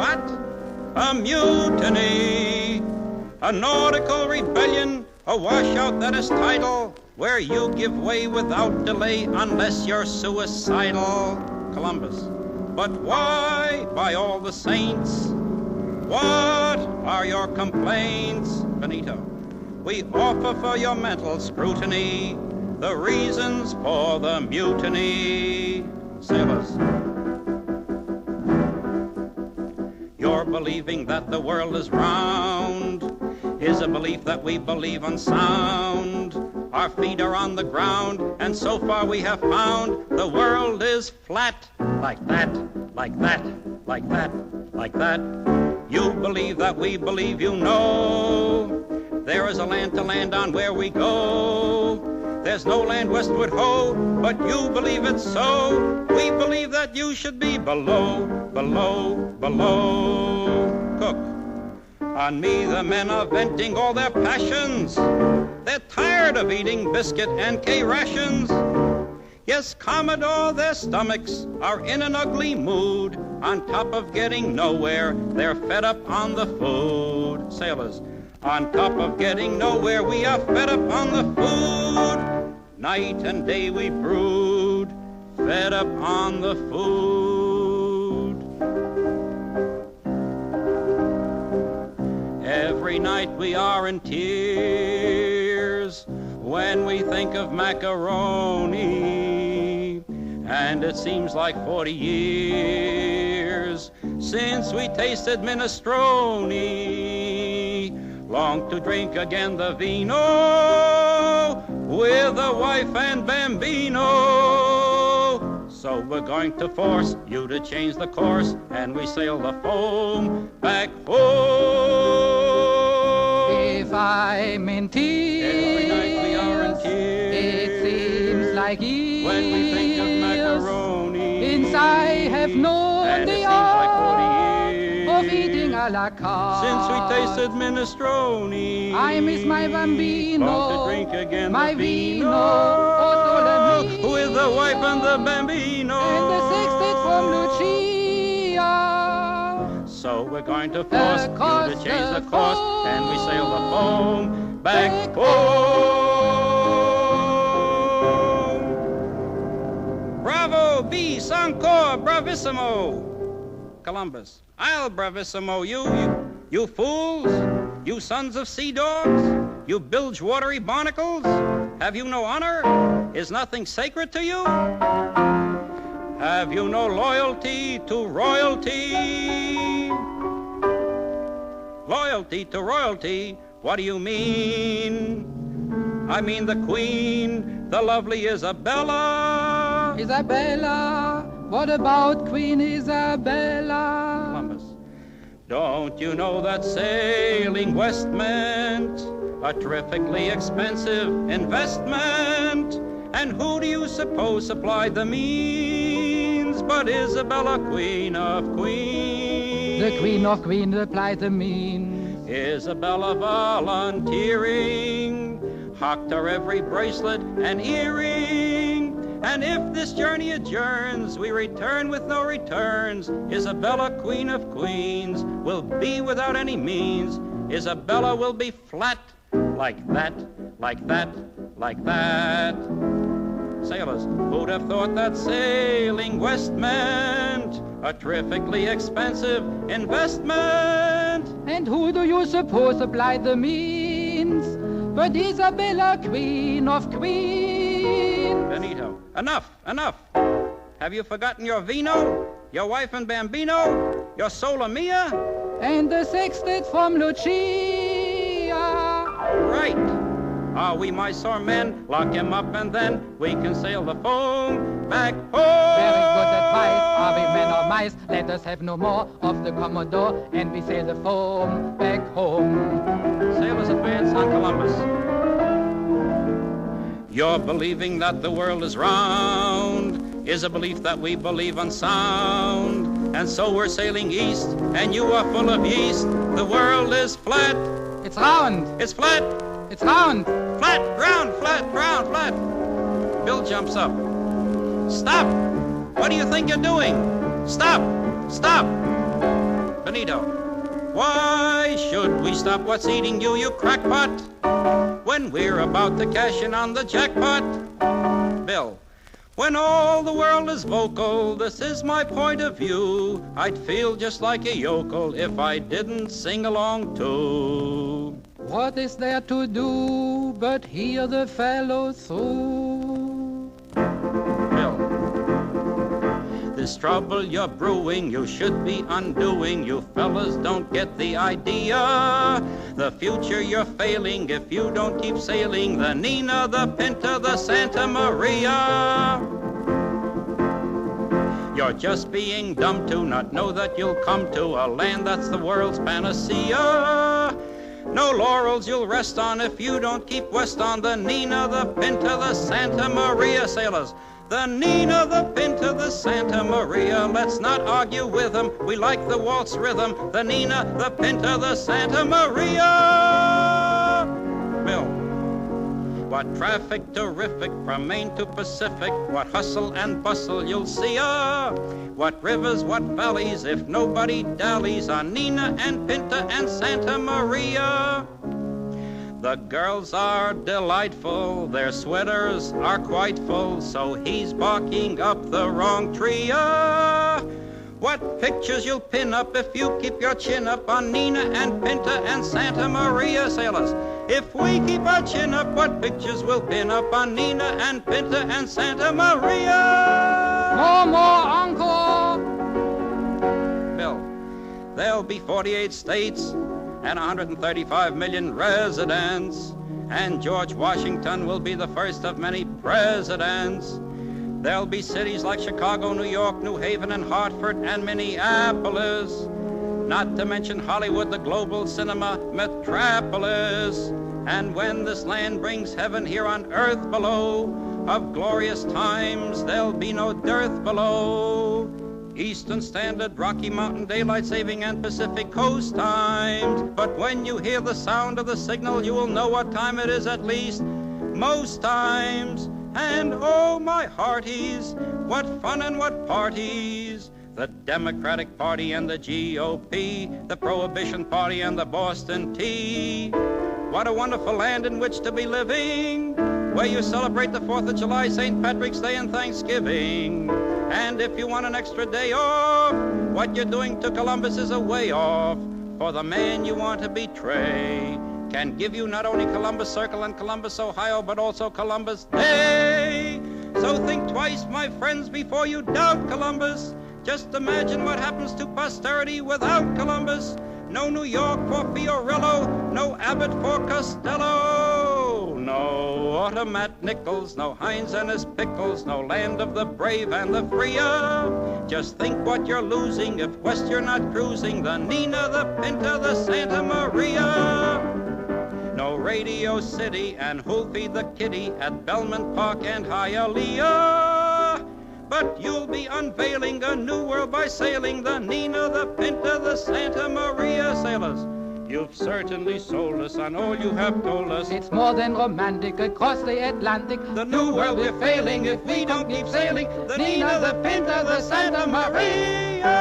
what? A mutiny, a nautical rebellion, a washout that is tidal, where you give way without delay unless you're suicidal. Columbus. But why, by all the saints, what are your complaints? Benito. We offer for your mental scrutiny the reasons for the mutiny. Sailors. You're believing that the world is round is a belief that we believe unsound. Our feet are on the ground, and so far we have found the world is flat. Like that, like that, like that, like that. You believe that we believe you know there is a land to land on where we go. There's no land westward ho, but you believe it so. We believe that you should be below, below, below. Cook. On me the men are venting all their passions. They're tired of eating biscuit and K-rations. Yes, Commodore, their stomachs are in an ugly mood. On top of getting nowhere, they're fed up on the food. Sailors, on top of getting nowhere, we are fed up on the food. Night and day we brood, fed up on the food. Every night we are in tears when we think of macaroni, and it seems like 40 years since we tasted minestrone. Long to drink again the vino with a wife and bambino. So we're going to force you to change the course, and we sail the foam back home. If I'm in tears, every night we are in tears. It seems like years when we think of macaroni. Since I have known and the it seems like 40 art years of eating a la carte. since we tasted minestrone. I miss my bambino, long to drink again my the vino, oh sole mio, with the wife and the bambino, and the sextet from Lucia. So we're going to force you Across to change the the course, foam, and we sail the foam back back home. Bravo, bis, encore, bravissimo. Columbus. I'll bravissimo you fools, you sons of sea dogs, you bilge watery barnacles. Have you no honor? Is nothing sacred to you? Have you no loyalty to royalty? Loyalty to royalty, what do you mean? I mean the queen, the lovely Isabella. Isabella, what about Queen Isabella? Columbus. Don't you know that sailing west meant a terrifically expensive investment? And who do you suppose supplied the means but Isabella, Queen of Queens? The Queen of Queens replied the means. Isabella volunteering, hocked her every bracelet and earring. And if this journey adjourns, we return with no returns. Isabella, Queen of Queens, will be without any means. Isabella will be flat, like that, like that, like that. Sailors, who'd have thought that sailing west meant a terrifically expensive investment? And who do you suppose supplied the means but Isabella, Queen of Queens? Benito, enough, enough. Have you forgotten your vino, your wife and bambino, your sola mia? And the sextet from Lucia. Right. Are we Mysore men? Lock him up and then we can sail the foam back home. Very good advice. Are we men or mice? Let us have no more of the Commodore, and we sail the foam back home. Sailors advance on Columbus. Your believing that the world is round is a belief that we believe unsound. And so we're sailing east, and you are full of yeast. The world is flat. It's round. It's flat. It's round. Flat, round, flat, round, flat. Bill jumps up. Stop! What do you think you're doing? Stop! Stop! Benito. Why should we stop what's eating you, you crackpot, when we're about to cash in on the jackpot? Bill. When all the world is vocal, this is my point of view. I'd feel just like a yokel if I didn't sing along too. What is there to do but hear the fellow through? Bill. This trouble you're brewing, you should be undoing. You fellas don't get the idea. The future you're failing if you don't keep sailing the Nina, the Pinta, the Santa Maria. You're just being dumb to not know that you'll come to a land that's the world's panacea. No laurels you'll rest on if you don't keep west on the Nina, the Pinta, the Santa Maria. Sailors, the Nina, the Pinta, the Santa Maria. Let's not argue with them. We like the waltz rhythm. The Nina, the Pinta, the Santa Maria. Bill. What traffic terrific from Maine to Pacific. What hustle and bustle you'll see. What rivers, what valleys, if nobody dallies on Nina and Pinta and Santa Maria. The girls are delightful, their sweaters are quite full, so he's barking up the wrong tree. What pictures you'll pin up if you keep your chin up on Nina and Pinta and Santa Maria. Sailors, if we keep our chin up, what pictures we'll pin up on Nina and Pinta and Santa Maria. More, uncle! Bill, there'll be 48 states and 135 million residents, and George Washington will be the first of many presidents. There'll be cities like Chicago, New York, New Haven, and Hartford, and Minneapolis, not to mention Hollywood, the global cinema metropolis. And when this land brings heaven here on earth below, of glorious times there'll be no dearth below. Eastern Standard, Rocky Mountain, Daylight Saving, and Pacific Coast times. But when you hear the sound of the signal, you will know what time it is at least, most times. And oh, my hearties, what fun and what parties. The Democratic Party and the GOP, the Prohibition Party and the Boston Tea. What a wonderful land in which to be living, where you celebrate the 4th of July, St. Patrick's Day, and Thanksgiving. And if you want an extra day off, what you're doing to Columbus is a way off. For the man you want to betray can give you not only Columbus Circle and Columbus, Ohio, but also Columbus Day. So think twice, my friends, before you doubt Columbus. Just imagine what happens to posterity without Columbus. No New York for Fiorillo, no Abbott for Costello, no Automat Nichols, no Heinz and his pickles, no land of the brave and the free. Just think what you're losing if west you're not cruising the Nina, the Pinta, the Santa Maria. No Radio City, and who'll feed the kitty at Belmont Park and Hialeah? But you'll be unveiling a new world by sailing the Nina, the Pinta, the Santa Maria. Sailors, you've certainly sold us on all you have told us. It's more than romantic across the Atlantic. The new world we're failing if we don't keep sailing the Nina, the Pinta, the Santa Maria.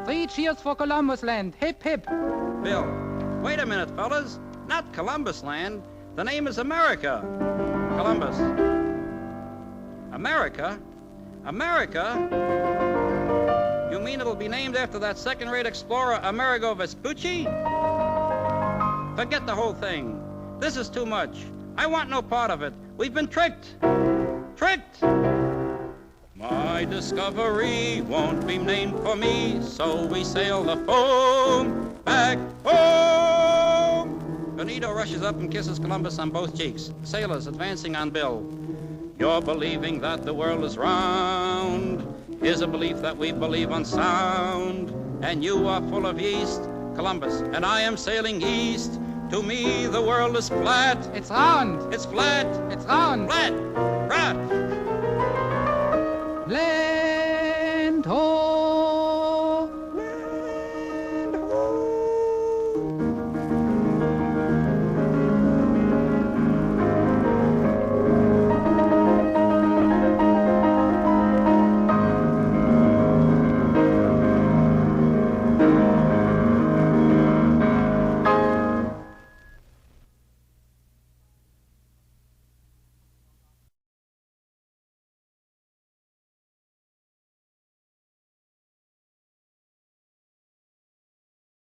3 cheers for Columbus land. Hip, hip. Bill, wait a minute, fellas. Not Columbus land. The name is America. Columbus. America? America? You mean it'll be named after that second-rate explorer, Amerigo Vespucci? Forget the whole thing. This is too much. I want no part of it. We've been tricked. Tricked! My discovery won't be named for me, so we sail the foam back home. Benito rushes up and kisses Columbus on both cheeks. Sailors advancing on Bill. Your believing that the world is round is a belief that we believe unsound. And you are full of yeast, Columbus, and I am sailing east. To me, the world is flat. It's round. It's flat. It's round. Flat. Flat. Let